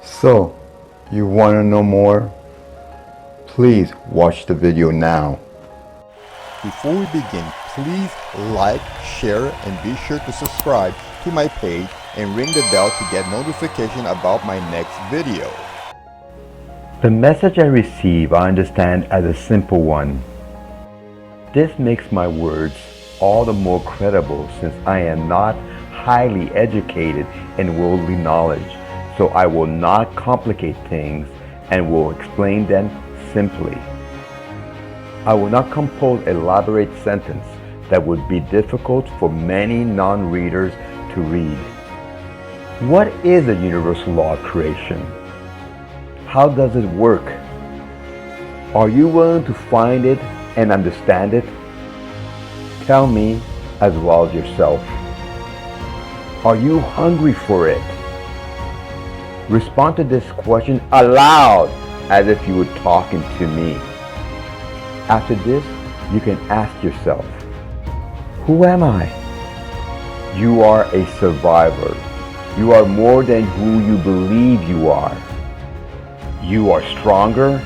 So, you want to know more? Please watch the video now. Before we begin, please like, share, and be sure to subscribe to my page and ring the bell to get notification about my next video. The message I receive I understand as a simple one. This makes my words all the more credible since I am not highly educated in worldly knowledge, so I will not complicate things and will explain them simply. I will not compose an elaborate sentence that would be difficult for many non-readers to read. What is the universal law of creation? How does it work? Are you willing to find it and understand it? Tell me as well as yourself. Are you hungry for it? Respond to this question aloud as if you were talking to me. After this, you can ask yourself, who am I? You are a survivor. You are more than who you believe you are. You are stronger,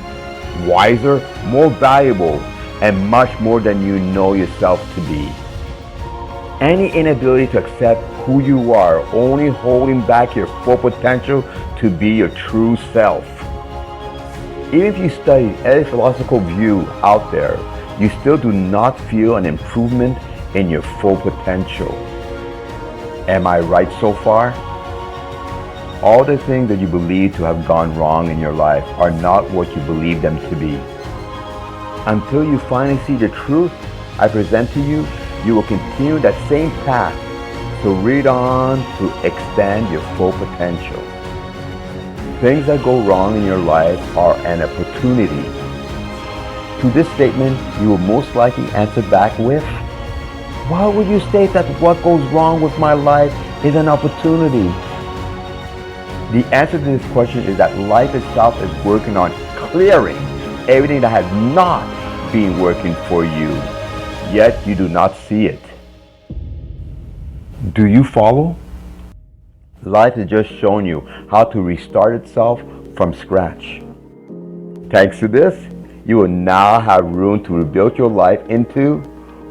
wiser, more valuable, and much more than you know yourself to be. Any inability to accept who you are only holding back your full potential to be your true self. Even if you study every philosophical view out there, you still do not feel an improvement in your full potential. Am I right so far? All the things that you believe to have gone wrong in your life are not what you believe them to be. Until you finally see the truth I present to you, you will continue that same path. So read on to extend your full potential. Things that go wrong in your life are an opportunity. To this statement, you will most likely answer back with, why would you state that what goes wrong with my life is an opportunity? The answer to this question is that life itself is working on clearing everything that has not been working for you, yet you do not see it. Do you follow? Life is just showing you how to restart itself from scratch. Thanks to this, you will now have room to rebuild your life into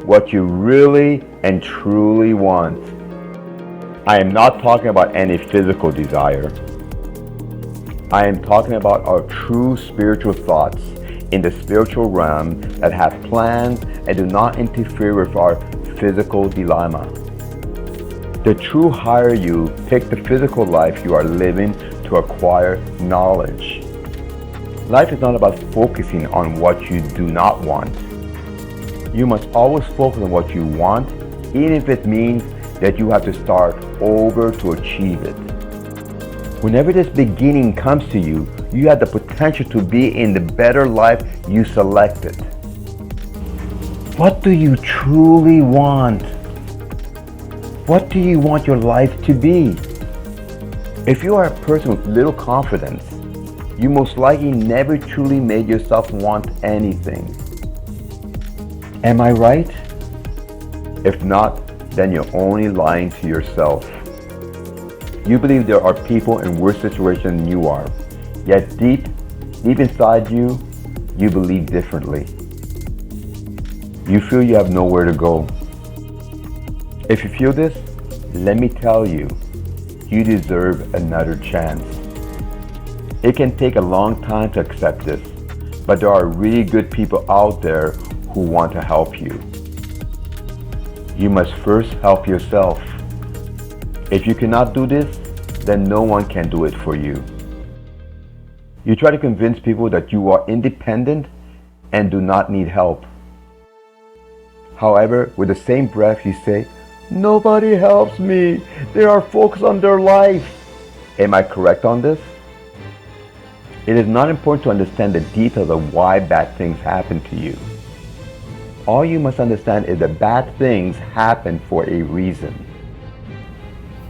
what you really and truly want. I am not talking about any physical desire. I am talking about our true spiritual thoughts in the spiritual realm that have plans and do not interfere with our physical dilemma. The true higher you pick the physical life you are living to acquire knowledge. Life is not about focusing on what you do not want. You must always focus on what you want, even if it means that you have to start over to achieve it. Whenever this beginning comes to you, you have the potential to be in the better life you selected. What do you truly want? What do you want your life to be? If you are a person with little confidence, you most likely never truly made yourself want anything. Am I right? If not, then you're only lying to yourself. You believe there are people in worse situations than you are, yet deep inside you, you believe differently. You feel you have nowhere to go. If you feel this, let me tell you, you deserve another chance. It can take a long time to accept this, but there are really good people out there who want to help you. You must first help yourself. If you cannot do this, then no one can do it for you. You try to convince people that you are independent and do not need help. However, with the same breath you say, nobody helps me. They are focused on their life. Am I correct on this? It is not important to understand the details of why bad things happen to you. All you must understand is that bad things happen for a reason.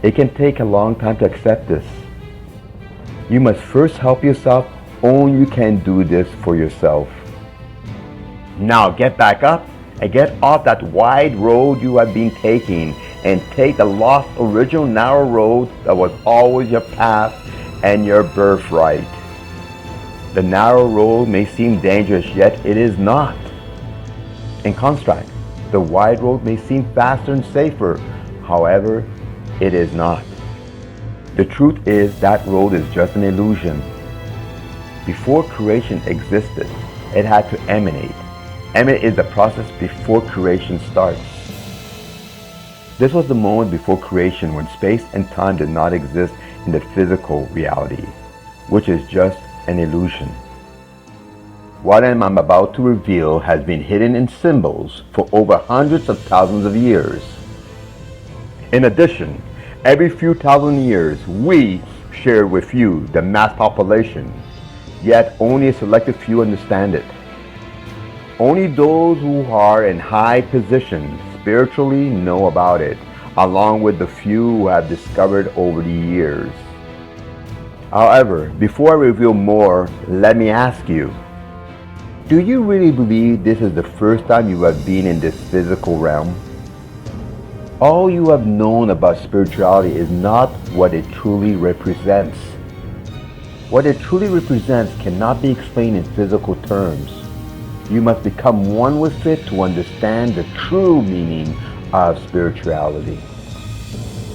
It can take a long time to accept this. You must first help yourself. Only you can do this for yourself. Now get back up and get off that wide road you have been taking and take the lost original narrow road that was always your path and your birthright. The narrow road may seem dangerous, yet it is not. In contrast, the wide road may seem faster and safer, however, it is not. The truth is that road is just an illusion. Before creation existed, it had to emanate. Emanate is the process before creation starts. This was the moment before creation when space and time did not exist in the physical reality, which is just an illusion. What I'm about to reveal has been hidden in symbols for over hundreds of thousands of years. In addition, every few thousand years, we share with you, the mass population, yet only a selected few understand it. Only those who are in high positions spiritually know about it, along with the few who have discovered over the years. However, before I reveal more, let me ask you, do you really believe this is the first time you have been in this physical realm? All you have known about spirituality is not what it truly represents. What it truly represents cannot be explained in physical terms. You must become one with it to understand the true meaning of spirituality.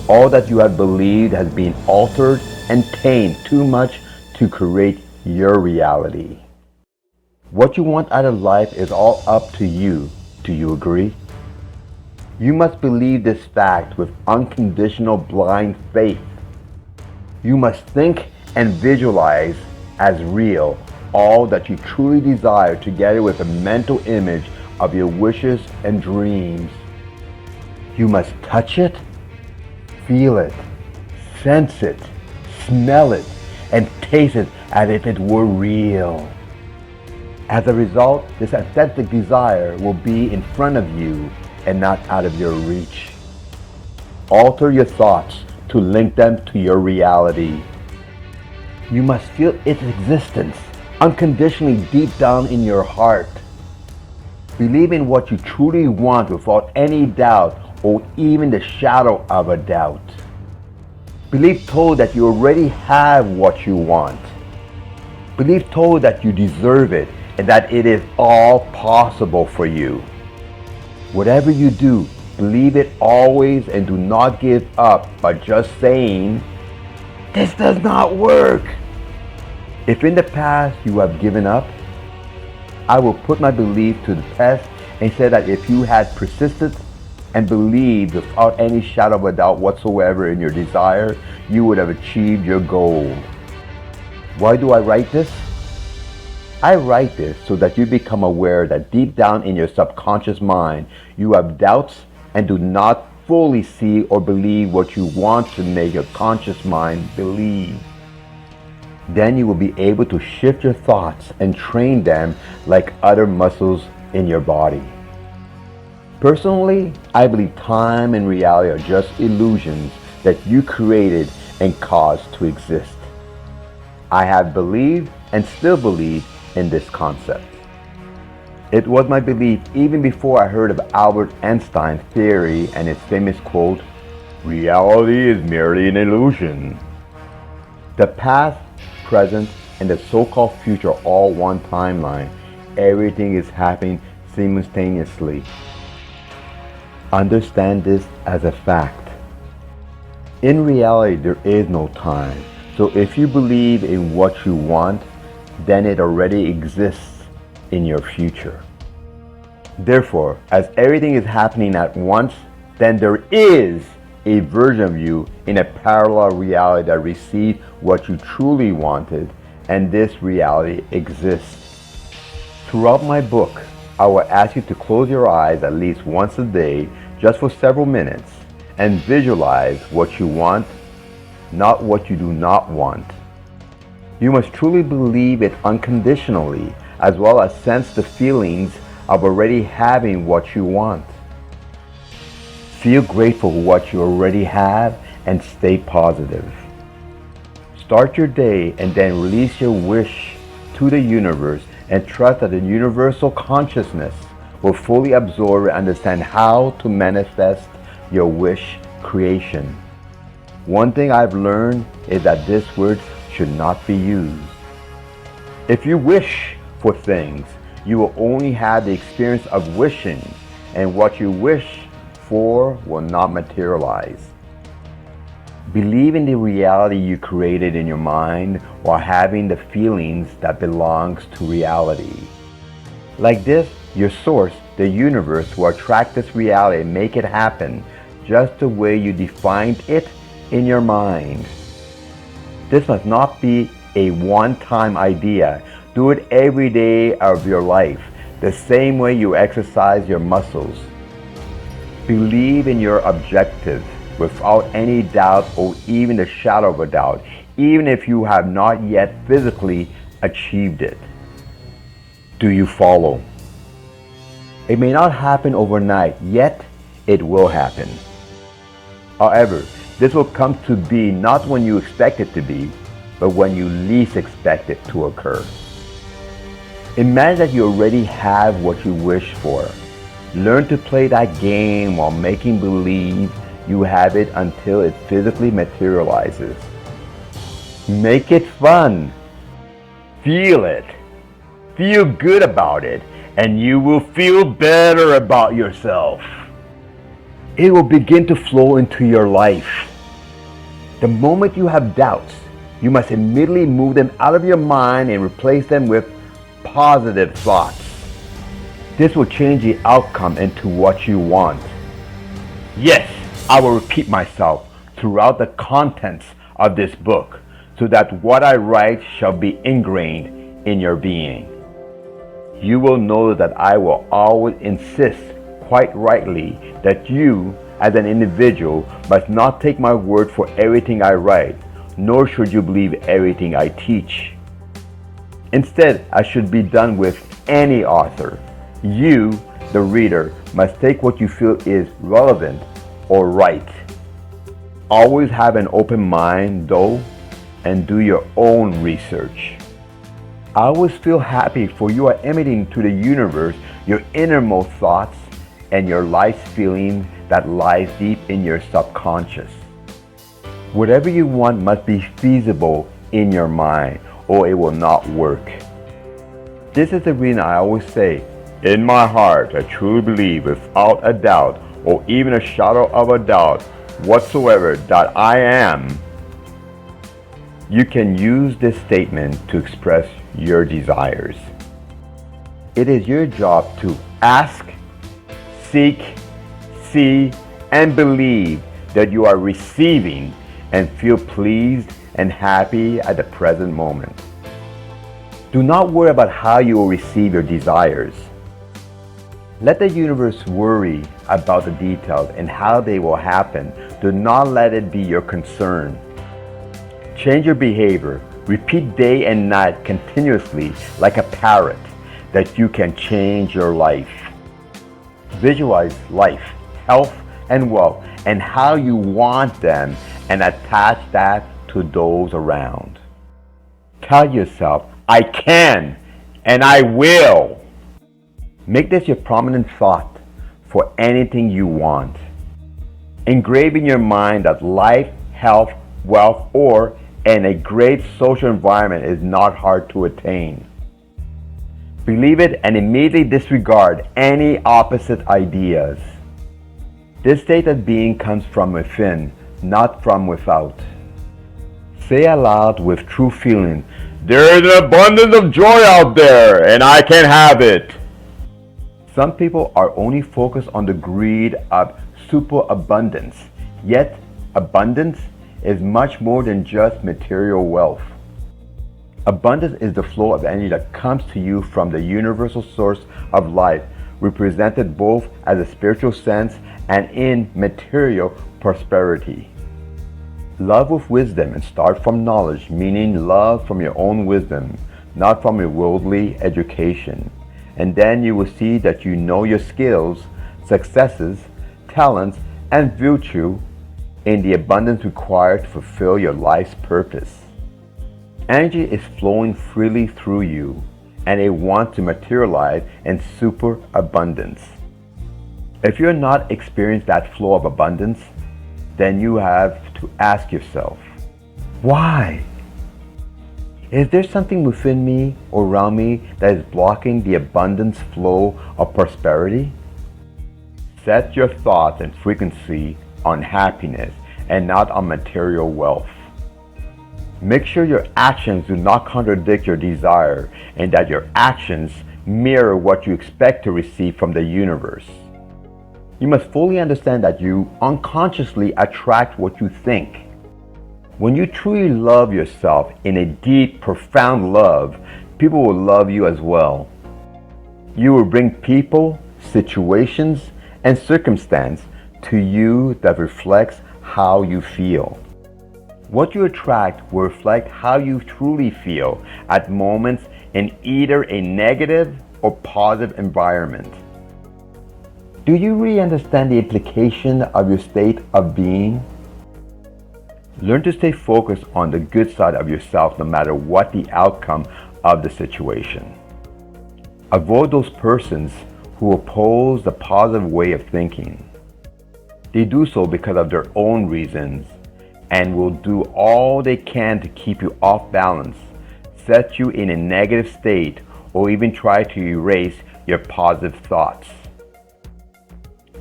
All that you have believed has been altered and tamed too much to create your reality. What you want out of life is all up to you. Do you agree? You must believe this fact with unconditional blind faith. You must think and visualize as real all that you truly desire together with a mental image of your wishes and dreams. You must touch it, feel it, sense it, smell it, and taste it as if it were real. As a result, this authentic desire will be in front of you and not out of your reach. Alter your thoughts to link them to your reality. You must feel its existence unconditionally deep down in your heart. Believe in what you truly want without any doubt or even the shadow of a doubt. Believe totally that you already have what you want. Believe totally that you deserve it and that it is all possible for you. Whatever you do, believe it always and do not give up by just saying, "This does not work." If in the past you have given up, I will put my belief to the test and say that if you had persisted and believed without any shadow of a doubt whatsoever in your desire, you would have achieved your goal. Why do I write this? I write this so that you become aware that deep down in your subconscious mind, you have doubts and do not fully see or believe what you want to make your conscious mind believe. Then you will be able to shift your thoughts and train them like other muscles in your body. Personally, I believe time and reality are just illusions that you created and caused to exist. I have believed and still believe in this concept. It was my belief even before I heard of Albert Einstein's theory and his famous quote, "Reality is merely an illusion." The past, present, and the so-called future are all one timeline. Everything is happening simultaneously. Understand this as a fact. In reality, there is no time. So if you believe in what you want, then it already exists in your future. Therefore, as everything is happening at once, then there is a version of you in a parallel reality that received what you truly wanted, and this reality exists. Throughout my book, I will ask you to close your eyes at least once a day, just for several minutes, and visualize what you want, not what you do not want. You must truly believe it unconditionally, as well as sense the feelings of already having what you want. Feel grateful for what you already have and stay positive. Start your day and then release your wish to the universe and trust that the universal consciousness will fully absorb and understand how to manifest your wish creation. One thing I've learned is that this word should not be used. If you wish for things, you will only have the experience of wishing, and what you wish for will not materialize. Believe in the reality you created in your mind while having the feelings that belongs to reality. Like this, your source, the universe, will attract this reality and make it happen just the way you defined it in your mind. This must not be a one-time idea. Do it every day of your life, the same way you exercise your muscles. Believe in your objective without any doubt or even the shadow of a doubt, even if you have not yet physically achieved it. Do you follow? It may not happen overnight, yet it will happen. However, this will come to be not when you expect it to be, but when you least expect it to occur. Imagine that you already have what you wish for. Learn to play that game while making believe you have it until it physically materializes. Make it fun. Feel it. Feel good about it, and you will feel better about yourself. It will begin to flow into your life. The moment you have doubts, you must immediately move them out of your mind and replace them with positive thoughts. This will change the outcome into what you want. Yes, I will repeat myself throughout the contents of this book so that what I write shall be ingrained in your being. You will know that I will always insist, quite rightly, that you, as an individual, must not take my word for everything I write, nor should you believe everything I teach. Instead, I should be done with any author. You, the reader, must take what you feel is relevant or right. Always have an open mind, though, and do your own research. I always feel happy for you are emitting to the universe your innermost thoughts and your life's feeling that lies deep in your subconscious. Whatever you want must be feasible in your mind, or it will not work. This is the reason I always say, in my heart, I truly believe without a doubt, or even a shadow of a doubt whatsoever, that I am. You can use this statement to express your desires. It is your job to ask, seek, see, and believe that you are receiving and feel pleased and happy at the present moment. Do not worry about how you will receive your desires. Let the universe worry about the details and how they will happen. Do not let it be your concern. Change your behavior. Repeat day and night continuously like a parrot that you can change your life. Visualize life, health, and wealth and how you want them and attach that to those around. Tell yourself, I can and I will. Make this your prominent thought for anything you want. Engrave in your mind that life, health, wealth, or and a great social environment is not hard to attain. Believe it and immediately disregard any opposite ideas. This state of being comes from within, not from without. Say aloud with true feeling, there is an abundance of joy out there and I can have it. Some people are only focused on the greed of superabundance, yet abundance is much more than just material wealth. Abundance is the flow of energy that comes to you from the universal source of life, represented both as a spiritual sense and in material prosperity. Love with wisdom and start from knowledge, meaning love from your own wisdom, not from your worldly education. And then you will see that you know your skills, successes, talents, and virtue in the abundance required to fulfill your life's purpose. Energy is flowing freely through you, and it wants to materialize in superabundance. If you're not experiencing that flow of abundance, then you have to ask yourself, why? Is there something within me or around me that is blocking the abundance flow of prosperity? Set your thoughts and frequency on happiness and not on material wealth. Make sure your actions do not contradict your desire and that your actions mirror what you expect to receive from the universe. You must fully understand that you unconsciously attract what you think. When you truly love yourself in a deep, profound love, people will love you as well. You will bring people, situations, and circumstance to you that reflects how you feel. What you attract will reflect how you truly feel at moments in either a negative or positive environment. Do you really understand the implication of your state of being? Learn to stay focused on the good side of yourself no matter what the outcome of the situation. Avoid those persons who oppose the positive way of thinking. They do so because of their own reasons and will do all they can to keep you off balance, set you in a negative state, or even try to erase your positive thoughts.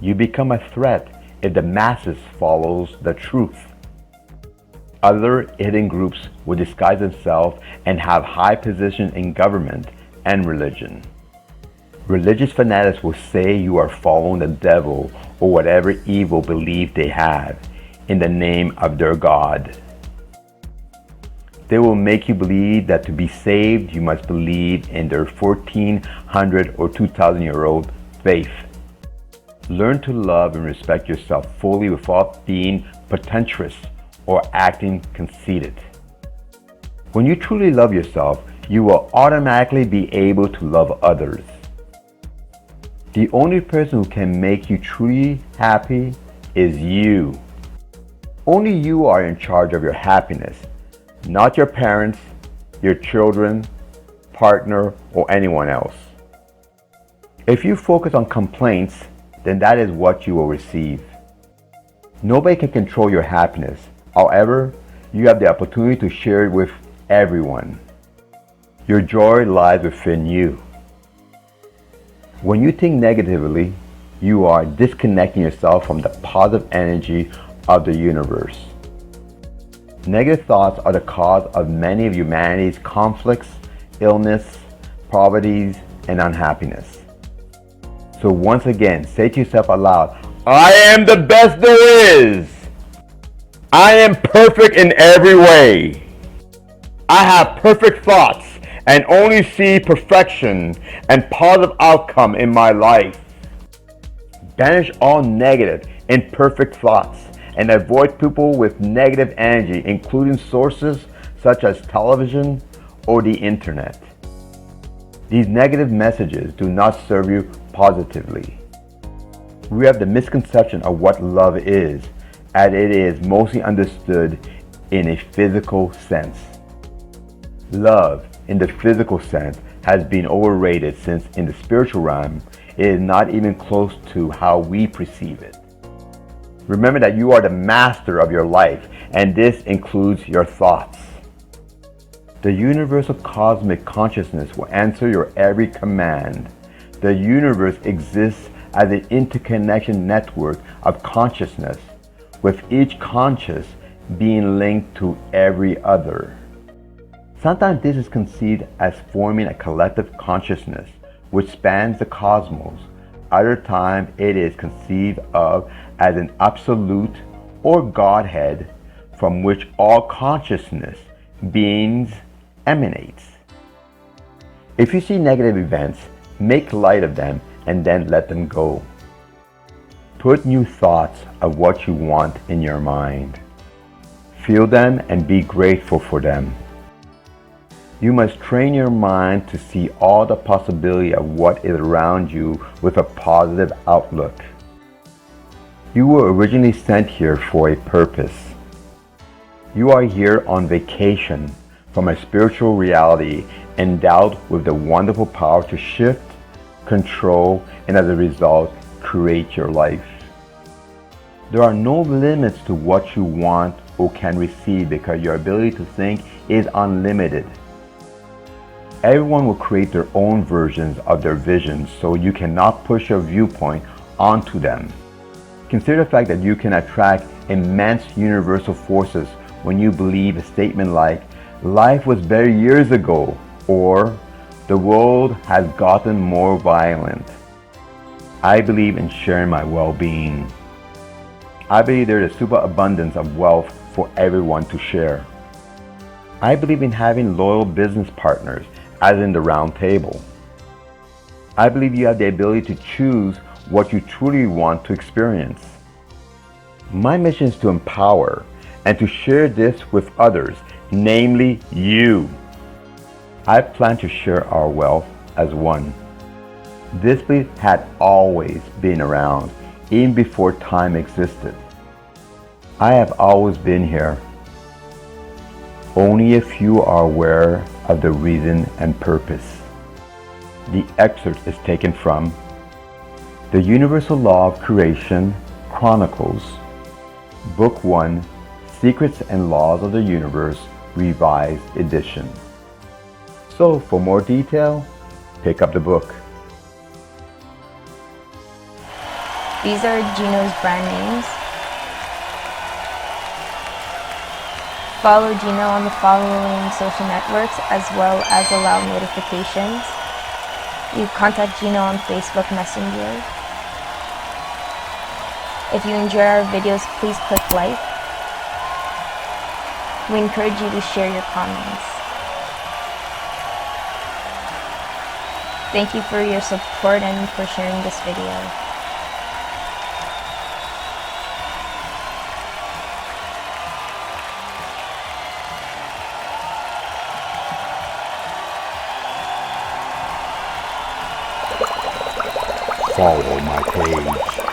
You become a threat if the masses follows the truth. Other hidden groups will disguise themselves and have high position in government and religion. Religious fanatics will say you are following the devil or whatever evil belief they have in the name of their God. They will make you believe that to be saved you must believe in their 1400 or 2000-year-old faith. Learn to love and respect yourself fully without being pretentious or acting conceited. When you truly love yourself, you will automatically be able to love others. The only person who can make you truly happy is you. Only you are in charge of your happiness, not your parents, your children, partner, or anyone else. If you focus on complaints, then that is what you will receive. Nobody can control your happiness. However, you have the opportunity to share it with everyone. Your joy lies within you. When you think negatively, you are disconnecting yourself from the positive energy of the universe. Negative thoughts are the cause of many of humanity's conflicts, illness, poverty, and unhappiness. So once again, say to yourself aloud, I am the best there is. I am perfect in every way. I have perfect thoughts and only see perfection and positive outcome in my life. Banish all negative, imperfect thoughts and avoid people with negative energy, including sources such as television or the internet. These negative messages do not serve you positively. We have the misconception of what love is, as it is mostly understood in a physical sense. Love, in the physical sense, has been overrated since in the spiritual realm, it is not even close to how we perceive it. Remember that you are the master of your life, and this includes your thoughts. The universal cosmic consciousness will answer your every command. The universe exists as an interconnection network of consciousness, with each conscious being linked to every other. Sometimes this is conceived as forming a collective consciousness which spans the cosmos. Other times it is conceived of as an absolute or Godhead from which all consciousness beings emanates. If you see negative events, make light of them and then let them go. Put new thoughts of what you want in your mind. Feel them and be grateful for them. You must train your mind to see all the possibility of what is around you with a positive outlook. You were originally sent here for a purpose. You are here on vacation from a spiritual reality endowed with the wonderful power to shift, control, and as a result, create your life. There are no limits to what you want or can receive because your ability to think is unlimited. Everyone will create their own versions of their visions, so you cannot push your viewpoint onto them. Consider the fact that you can attract immense universal forces when you believe a statement like, "Life was better years ago," or "The world has gotten more violent." I believe in sharing my well-being. I believe there is a superabundance of wealth for everyone to share. I believe in having loyal business partners, as in the round table. I believe you have the ability to choose what you truly want to experience. My mission is to empower and to share this with others, namely you. I plan to share our wealth as one. This belief had always been around, even before time existed. I have always been here. Only a few are aware of the reason and purpose. The excerpt is taken from The Universal Law of Creation, Chronicles, Book 1, Secrets and Laws of the Universe, Revised Edition. So, for more detail, pick up the book. These are Gino's brand names. Follow Gino on the following social networks as well as allow notifications. You contact Gino on Facebook Messenger. If you enjoy our videos, please click like. We encourage you to share your comments. Thank you for your support and for sharing this video. Follow my page.